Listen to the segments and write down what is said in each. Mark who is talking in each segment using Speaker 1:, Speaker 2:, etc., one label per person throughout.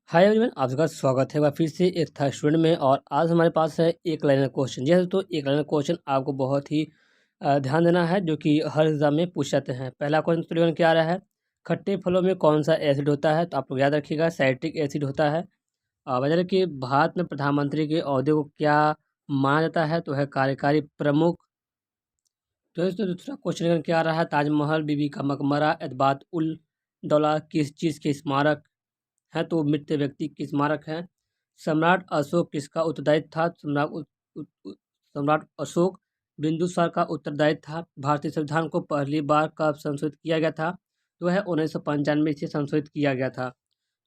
Speaker 1: Hi everyone, आप सबका स्वागत है। फिर से एक था स्टूडेंट में और आज हमारे पास है एक लाइनर क्वेश्चन। जैसे तो एक लाइनर क्वेश्चन आपको बहुत ही ध्यान देना है, जो कि हर एग्जाम में पूछ जाते हैं। पहला क्वेश्चन क्या आ रहा है, खट्टे फलों में कौन सा एसिड होता है? तो आप लोग याद रखिएगा, साइट्रिक एसिड होता है। वजह कि भारत में प्रधानमंत्री के ओहदे को क्या माना जाता है? तो है कार्यकारी प्रमुख। तो इसमें दूसरा क्वेश्चन क्या आ रहा है, ताजमहल, बीबी का मकबरा, एतबात उल दौला किस चीज़ के स्मारक है? तो मृत व्यक्ति की स्मारक है। सम्राट अशोक किसका उत्तरदायित्व था? सम्राट अशोक बिंदुसार का दायित्व था। भारतीय संविधान को पहली बार कब संशोधित किया गया था? तो है 1995 से संशोधित किया गया था।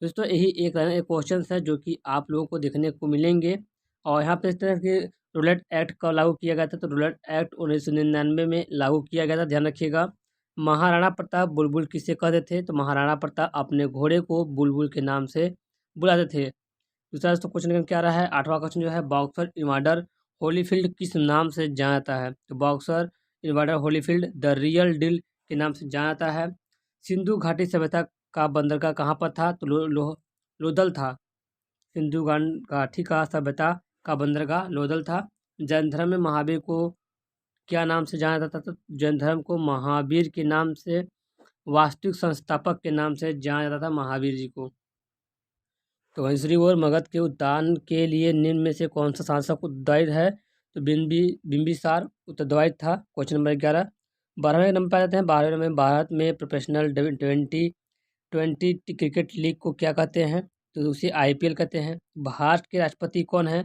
Speaker 1: दोस्तों यही एक क्वेश्चन है जो कि आप लोगों को देखने को मिलेंगे। और यहाँ पे इस तरह के रूलेट एक्ट कब लागू किया गया था? तो रूलेट एक्ट 1999 में लागू किया गया था, ध्यान रखिएगा। महाराणा प्रताप बुलबुल किसे कहते थे? तो महाराणा प्रताप अपने घोड़े को बुलबुल के नाम से बुलाते थे। दूसरा दोस्तों क्वेश्चन क्या रहा है, 8वां क्वेश्चन जो है, बॉक्सर इन्वाडर होलीफील्ड किस नाम से जाना जाता है? तो boxer Evander Holyfield the real deal के नाम से जाना जाता है। सिंधु घाटी सभ्यता का बंदरगाह कहाँ पर था? तो लोथल था। सिंधु घाटी का सभ्यता का बंदरगाह लोथल था। जैन धर्म में महावीर को क्या नाम से जाना जाता था? तो जैन धर्म को महावीर के नाम से, वास्तविक संस्थापक के नाम से जाना जाता था, महावीर जी को। तो वंशरी और मगध के उत्थान के लिए निम्न में से कौन सा शासक उत्तरदायी है? तो बिंबिसार उत्तरदायी था। Question number 11। 12वें नंबर पर आ जाते हैं। 12वें नंबर में, भारत में प्रोफेशनल ट्वेंटी क्रिकेट लीग को क्या कहते हैं? तो उसे IPL कहते हैं। भारत के राष्ट्रपति कौन है?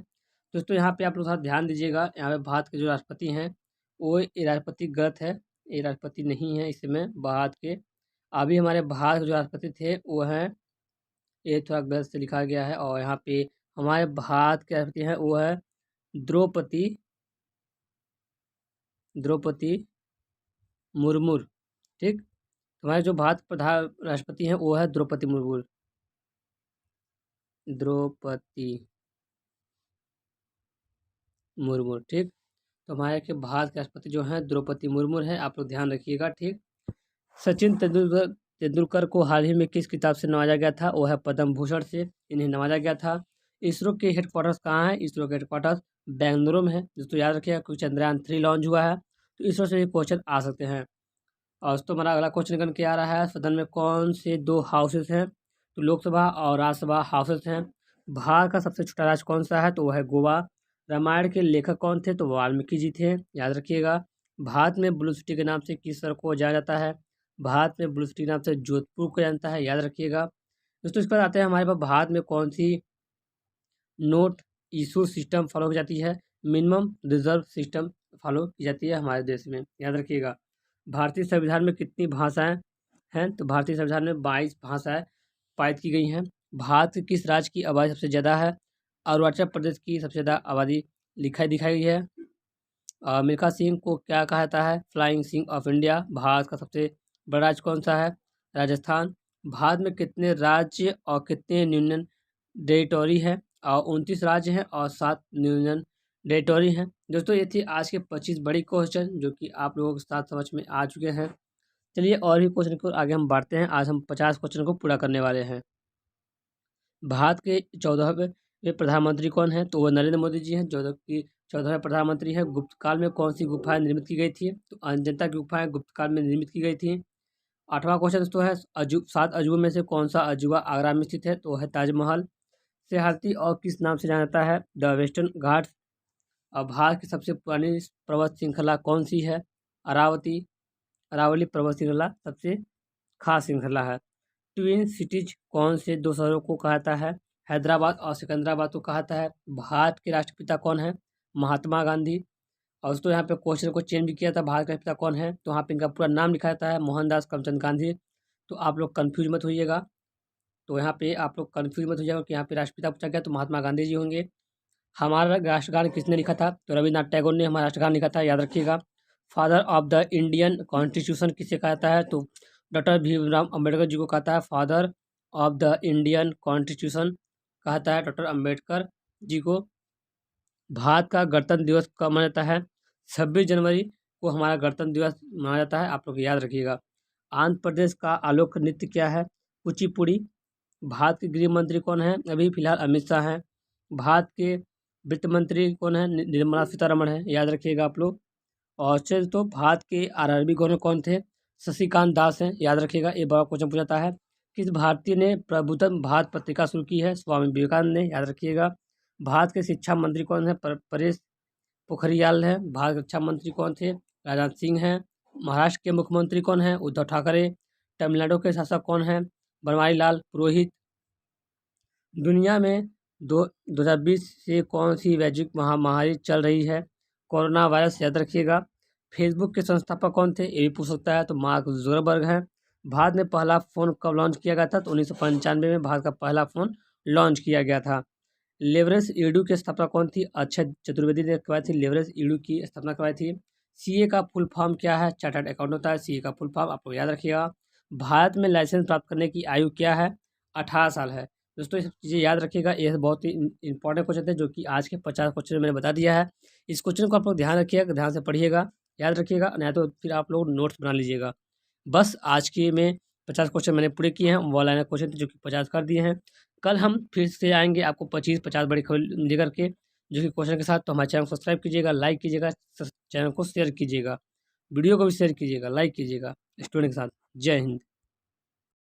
Speaker 1: दोस्तों यहाँ पे आप लोग थोड़ा ध्यान दीजिएगा। यहाँ पे भारत के जो राष्ट्रपति हैं वो, ये राष्ट्रपति गलत है, ये राष्ट्रपति नहीं है इस समय भारत के। अभी हमारे भारत के जो राष्ट्रपति थे वो हैं, ये थोड़ा गलत से लिखा गया है। और यहाँ पे हमारे भारत के राष्ट्रपति हैं वो है द्रौपदी मुर्मू। ठीक, हमारे जो भारत प्रधान राष्ट्रपति हैं वो है द्रौपदी मुर्मू। ठीक, तो हमारे के भारत के राष्ट्रपति जो हैं द्रौपदी मुर्मू हैं, आप लोग ध्यान रखिएगा। ठीक, सचिन तेंदुलकर को हाल ही में किस किताब से नवाजा गया था? वो है पद्म भूषण से इन्हें नवाजा गया था। इसरो के हेडक्वार्टर्स कहाँ है? इसरो के हेडक्वार्टर्स बेंगलुरु में है। दोस्तों याद रखिएगा, क्योंकि चंद्रयान 3 लॉन्च हुआ है, तो इसरो से भी क्वेश्चन आ सकते हैं। और दोस्तों हमारा अगला क्वेश्चन क्या आ रहा है, सदन में कौन से 2 हाउसेस हैं? तो लोकसभा और राज्यसभा हाउसेस हैं। भारत का सबसे छोटा राज्य कौन सा है? तो वह है गोवा। रामायण के लेखक कौन थे? तो वाल्मीकि जी थे, याद रखिएगा। भारत में ब्लू सिटी के नाम से किस शहर को जाना जाता है? भारत में ब्लू सिटी के नाम से जोधपुर को जानता है, याद रखिएगा। दोस्तों इस पर आते हैं हमारे पास, भारत में कौन सी नोट इशू सिस्टम फॉलो की जाती है? मिनिमम रिजर्व सिस्टम फॉलो की जाती है हमारे देश में, याद रखिएगा। भारतीय संविधान में कितनी भाषाएं हैं? तो भारतीय संविधान में 22 भाषाएं पारित की गई हैं। भारत के किस राज्य की आबादी सबसे ज़्यादा है? अरुणाचल प्रदेश की सबसे ज़्यादा आबादी दिखाई गई है। मिल्खा सिंह को क्या कहा जाता है? Flying Singh of India. Bharat का सबसे बड़ा राज्य कौन सा है? राजस्थान। भारत में कितने राज्य और कितने यूनियन टेरिटोरी है? और 29 राज्य हैं और 7 यूनियन टेरिटोरी हैं। दोस्तों ये थी आज के 25 बड़ी क्वेश्चन जो कि आप लोगों के साथ समझ में आ चुके हैं। चलिए और भी क्वेश्चन को आगे हम बढ़ते हैं। आज हम 50 क्वेश्चन को पूरा करने वाले हैं। भारत के 14वें प्रधानमंत्री कौन है? तो वो नरेंद्र मोदी जी हैं, जो कि 14वें प्रधानमंत्री हैं। गुप्त काल में कौन सी गुफाएं निर्मित की गई थी? तो अजंता की गुफाएं गुप्त काल में निर्मित की गई थी। 8वां क्वेश्चन दोस्तों है, 7 अजूबों में से कौन सा अजूबा आगरा में स्थित है? तो है ताजमहल। सियालती और किस नाम से जाना जाता है? The western Ghats. और भारत की सबसे पुरानी पर्वत श्रृंखला कौन सी है? अरावली पर्वत श्रृंखला सबसे खास श्रृंखला है। ट्विन सिटीज कौन से 2 शहरों को कहता है? हैदराबाद और सिकंदराबाद को कहता है। भारत के राष्ट्रपिता कौन है? महात्मा गांधी। और दोस्तों यहाँ पे क्वेश्चन को चेंज भी किया था, भारत का राष्ट्रपिता कौन है? तो यहाँ पे इनका पूरा नाम लिखा जाता है मोहनदास करमचंद गांधी। तो आप लोग कन्फ्यूज मत होइएगा। तो यहाँ पे आप लोग कन्फ्यूज मत हो जाएगा कि यहाँ पे राष्ट्रपिता पूछा गया तो महात्मा गांधी जी होंगे। हमारा राष्ट्रगान किसने लिखा था? तो रविन्द्रनाथ टैगोर ने हमारा राष्ट्रगान लिखा था, याद रखिएगा। Father of the Indian constitution किसे कहता है? तो डॉक्टर भीमराव अम्बेडकर जी को कहता है father of the Indian constitution, कहता है डॉक्टर अम्बेडकर जी को। भारत का गणतंत्र दिवस कब मनाया जाता है? 26 जनवरी को हमारा गणतंत्र दिवस मनाया जाता है, आप लोग याद रखिएगा। आंध्र प्रदेश का आलोक नृत्य क्या है? कुचिपुड़ी। भारत के गृह मंत्री कौन है? अभी फिलहाल अमित शाह हैं। भारत के वित्त मंत्री कौन है? निर्मला सीतारमण है, याद रखिएगा आप लोग। और चलिए तो भारत के आरआरबी गवर्नर कौन थे? शशिकांत दास हैं, याद रखिएगा, ये बड़ा क्वेश्चन पूछा जाता है। किस भारतीय ने प्रबुद्धन भारत पत्रिका शुरू की है? स्वामी विवेकानंद ने, याद रखिएगा। भारत के शिक्षा मंत्री कौन है? परेश पोखरियाल है। भारत के रक्षा मंत्री कौन थे? राजनाथ सिंह हैं। महाराष्ट्र के मुख्यमंत्री कौन है? उद्धव ठाकरे। तमिलनाडु के शासक कौन है? बनवारी लाल पुरोहित। दुनिया में 2020 से कौन सी वैश्विक महामारी चल रही है? कोरोना वायरस, याद रखिएगा। फेसबुक के संस्थापक कौन थे? ये भी पूछ सकता है, तो मार्क जुकरबर्ग हैं। भारत में पहला फ़ोन कब लॉन्च किया गया था? तो 1995 में भारत का पहला फ़ोन लॉन्च किया गया था। लेवरेज ईडू की स्थापना कौन थी? अक्षय चतुर्वेदी ने करवाई थी, लेवरेज ईडू की स्थापना करवाई थी। सीए का फुल फॉर्म क्या है? चार्टर्ड अकाउंट होता है सीए का फुल फॉर्म, आपको याद रखिएगा। भारत में लाइसेंस प्राप्त करने की आयु क्या है? 18 साल है। दोस्तों ये सब चीज़ें याद रखिएगा, ये बहुत ही इंपॉर्टेंट क्वेश्चन थे जो कि आज के 50 क्वेश्चन मैंने बता दिया है। इस क्वेश्चन को आप लोग ध्यान रखिएगा, ध्यान से पढ़िएगा, याद रखिएगा, नहीं तो फिर आप लोग नोट्स बना लीजिएगा। बस आज के में 50 क्वेश्चन मैंने पूरे किए हैं, वो लाइन क्वेश्चन थे जो कि 50 कर दिए हैं। कल हम फिर से आएंगे आपको 25-50 बड़ी खबर लेकर के जो कि क्वेश्चन के साथ। तो हमारे चैनल को सब्सक्राइब कीजिएगा, लाइक कीजिएगा, चैनल को शेयर कीजिएगा, वीडियो को भी शेयर कीजिएगा, लाइक कीजिएगा स्टूडेंट के साथ। जय हिंद।